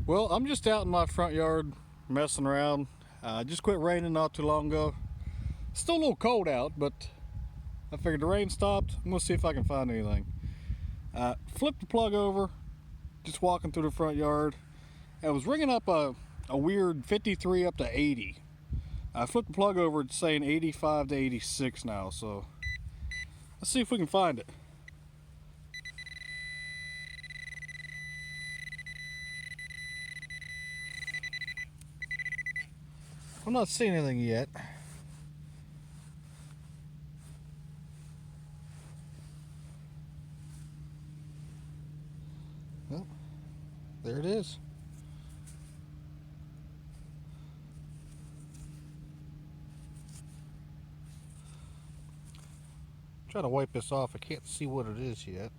Well, I'm just out in my front yard messing around. Just quit raining not too long ago. Still a little cold out, but I figured the rain stopped. I'm gonna see if I can find anything. Flipped the plug over, just walking through the front yard. And it was ringing up a weird 53 up to 80. I flipped the plug over, it's saying 85 to 86 now, so let's see if we can find it. I'm not seeing anything yet. Well, there it is. Try to wipe this off. I can't see what it is yet.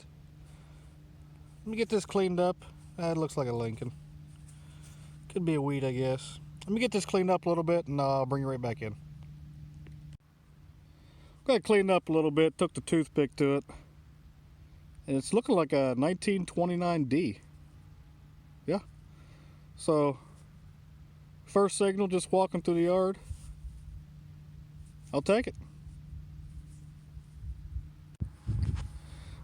Let me get this cleaned up. It looks like a Lincoln. Could be a weed, I guess. Let me get this cleaned up a little bit and I'll bring it right back in. Got it cleaned up a little bit, took the toothpick to it. And it's looking like a 1929D. Yeah. So, first signal just walking through the yard. I'll take it.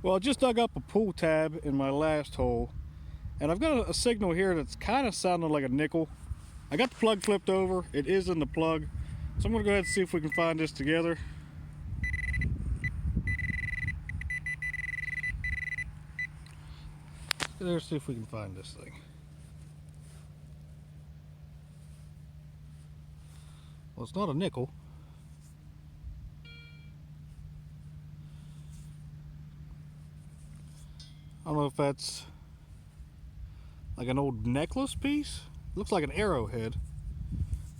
Well, I just dug up a pull tab in my last hole. And I've got a signal here that's kind of sounding like a nickel. I got the plug flipped over. It is in the plug. So I'm going to go ahead and see if we can find this together. Let's see if we can find this thing. Well, it's not a nickel. I don't know if that's like an old necklace piece. Looks like an arrowhead,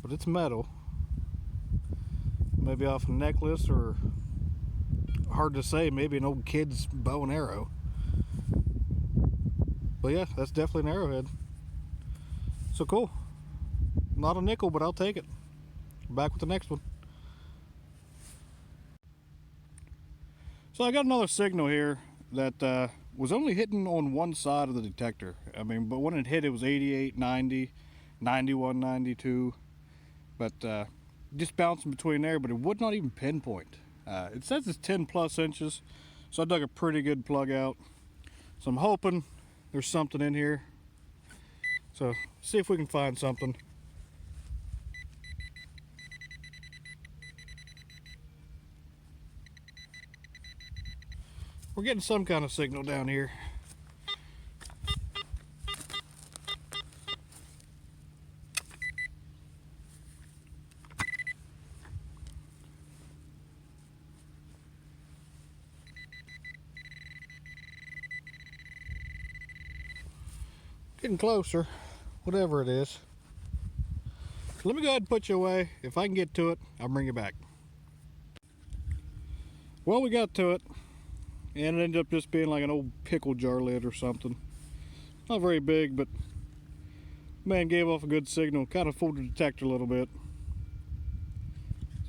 but it's metal. Maybe off a necklace, or hard to say, maybe an old kid's bow and arrow. But yeah, that's definitely an arrowhead. So cool. Not a nickel, but I'll take it. Back with the next one. So I got another signal here that was only hitting on one side of the detector. I mean, but when it hit, it was 88, 90, 91, 92. But just bouncing between there, but it would not even pinpoint. It says it's 10 plus inches, so I dug a pretty good plug out. So I'm hoping there's something in here. So see if we can find something. We're getting some kind of signal down here. Getting closer, whatever it is. So let me go ahead and put you away. If I can get to it, I'll bring you back. Well, we got to it. And it ended up just being like an old pickle jar lid or something. Not very big, but man gave off a good signal. Kind of fooled the detector a little bit.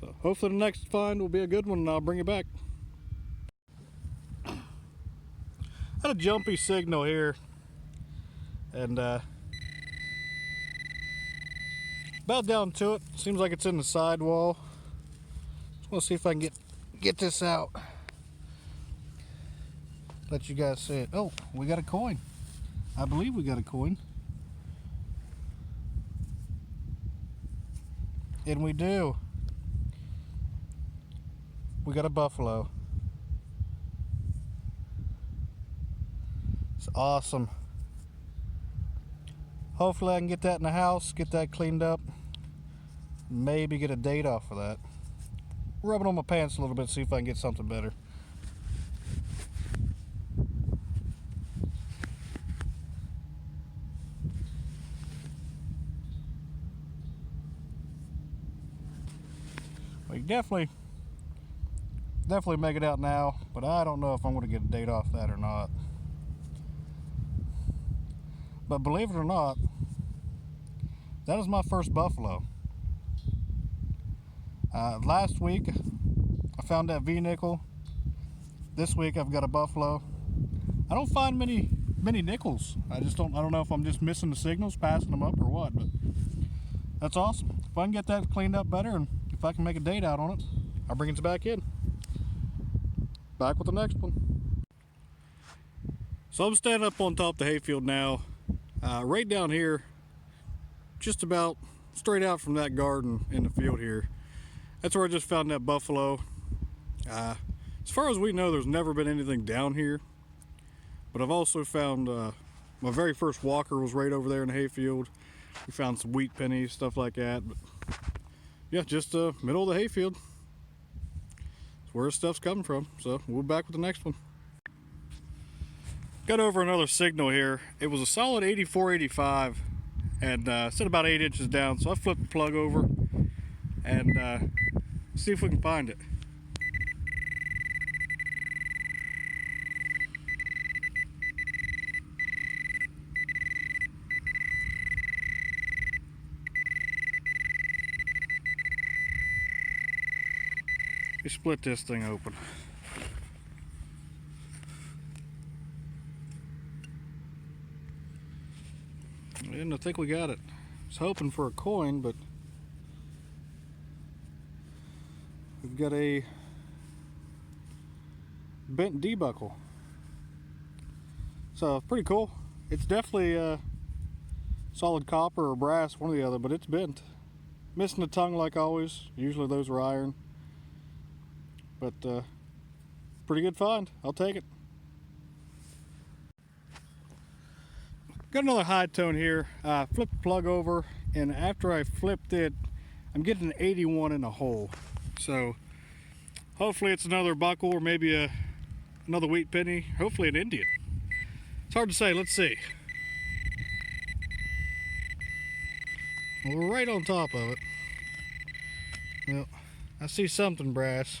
So hopefully the next find will be a good one and I'll bring it back. Had a jumpy signal here. And about down to it. Seems like it's in the sidewall. Just want to see if I can get this out. Let you guys see it. Oh, we got a coin. I believe we got a coin. And we do. We got a buffalo. It's awesome. Hopefully I can get that in the house, get that cleaned up. Maybe get a date off of that. Rub it on my pants a little bit, see if I can get something better. We definitely make it out now, but I don't know if I'm going to get a date off that or not. But believe it or not, that is my first buffalo. Last week I found that V-nickel. This week I've got a buffalo. I don't find many many nickels. I don't know if I'm just missing the signals, passing them up or what, but that's awesome. If I can get that cleaned up better and if I can make a date out on it, I'll bring it back in. Back with the next one. So I'm standing up on top of the hayfield now, right down here, just about straight out from that garden in the field here. That's where I just found that buffalo. As far as we know, there's never been anything down here, but I've also found my very first walker was right over there in the hayfield. We found some wheat pennies, stuff like that. But yeah, just middle of the hayfield. That's where stuff's coming from. So we'll be back with the next one. Got over another signal here. It was a solid 84-85 and set about 8 inches down. So I flipped the plug over and see if we can find it. We split this thing open. And I think we got it. I was hoping for a coin, but we've got a bent D-buckle. So pretty cool. It's definitely solid copper or brass, one or the other, but it's bent. Missing the tongue like always. Usually those are iron. But pretty good find. I'll take it. Got another high tone here. Flipped the plug over, and after I flipped it, I'm getting an 81 in a hole. So hopefully it's another buckle or maybe another wheat penny. Hopefully an Indian. It's hard to say. Let's see. We're right on top of it. Well, I see something brass.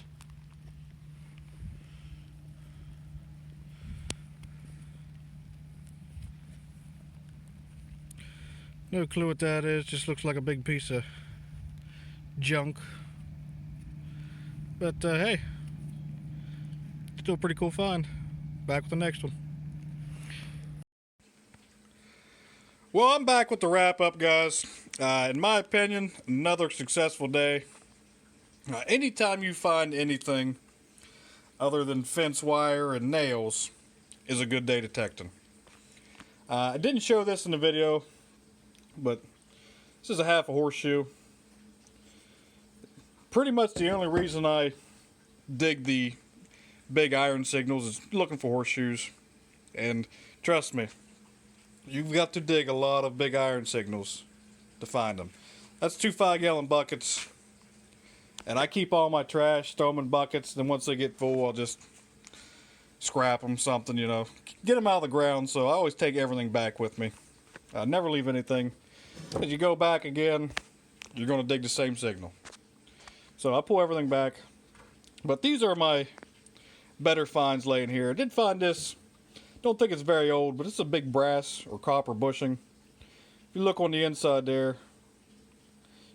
No clue what that is, just looks like a big piece of junk. But hey, still pretty cool find. Back with the next one. Well, I'm back with the wrap up, guys. In my opinion, another successful day. Anytime you find anything other than fence wire and nails is a good day detecting. I didn't show this in the video, but this is a half a horseshoe. Pretty much the only reason I dig the big iron signals is looking for horseshoes. And trust me, you've got to dig a lot of big iron signals to find them. That's 2 5-gallon buckets. And I keep all my trash, throw them in buckets, then once they get full, I'll just scrap them, something, you know. Get them out of the ground, so I always take everything back with me. I never leave anything. As you go back again, you're going to dig the same signal. So I pull everything back. But these are my better finds laying here. I did find this. Don't think it's very old, but it's a big brass or copper bushing. If you look on the inside there,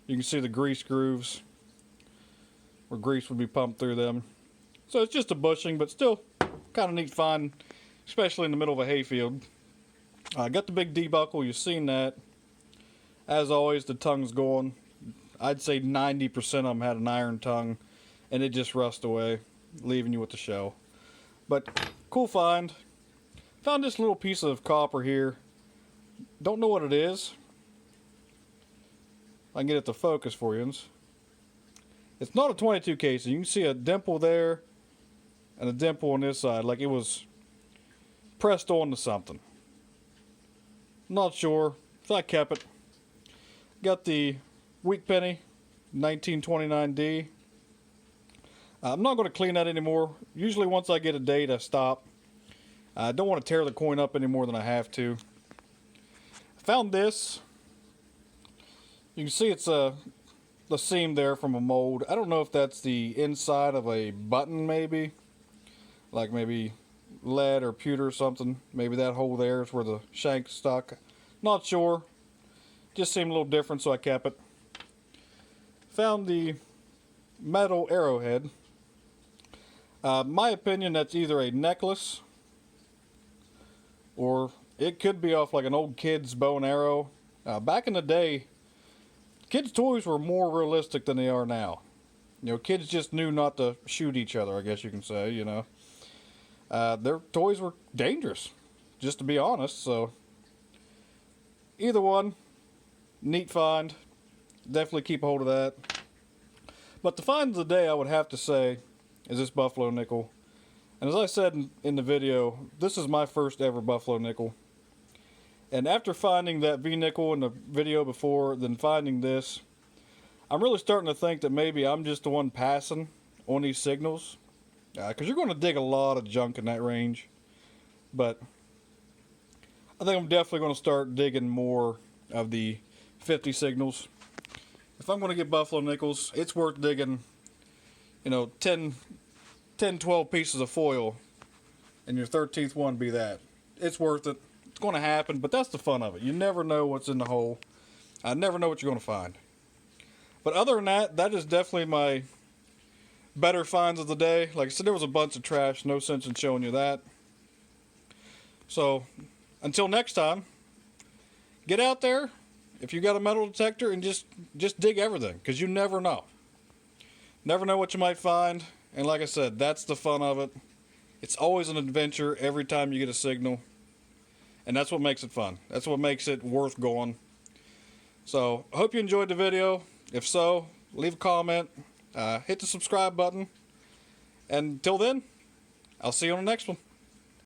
you can see the grease grooves where grease would be pumped through them. So it's just a bushing, but still kind of neat find, especially in the middle of a hayfield. I got the big D-buckle, you've seen that. As always, the tongue's going. I'd say 90% of them had an iron tongue, and it just rusted away, leaving you with the shell. But cool find. Found this little piece of copper here. Don't know what it is. I can get it to focus for you. It's not a 22 casing. You can see a dimple there and a dimple on this side, like it was pressed onto something. Not sure, so I kept it. Got the wheat penny, 1929D. I'm not going to clean that anymore. Usually once I get a date, I stop. I don't want to tear the coin up any more than I have to. I found this. You can see it's the seam there from a mold. I don't know if that's the inside of a button maybe. Like maybe lead or pewter or something. Maybe that hole there is where the shank's stuck. Not sure. Just seemed a little different, so I kept it. Found the metal arrowhead. My opinion, that's either a necklace or it could be off like an old kid's bow and arrow. Back in the day, kids' toys were more realistic than they are now. You know, kids just knew not to shoot each other, I guess you can say, you know. Their toys were dangerous, just to be honest, so either one, neat find. Definitely keep a hold of that. But the find of the day, I would have to say, is this buffalo nickel. And as I said in the video, this is my first ever buffalo nickel. And after finding that V-nickel in the video before, then finding this, I'm really starting to think that maybe I'm just the one passing on these signals. Because you're going to dig a lot of junk in that range. But I think I'm definitely going to start digging more of the 50 signals. If I'm going to get buffalo nickels, it's worth digging, you know, 10, 12 pieces of foil, and your 13th one be that. It's worth it. It's going to happen, but that's the fun of it. You never know what's in the hole. I never know what you're going to find. But other than that, that is definitely my better finds of the day. Like I said, there was a bunch of trash. No sense in showing you that. So, until next time, get out there. If you got a metal detector, and just dig everything, because you never know. Never know what you might find. And like I said, that's the fun of it. It's always an adventure every time you get a signal. And that's what makes it fun. That's what makes it worth going. So, I hope you enjoyed the video. If so, leave a comment. Hit the subscribe button. And until then, I'll see you on the next one.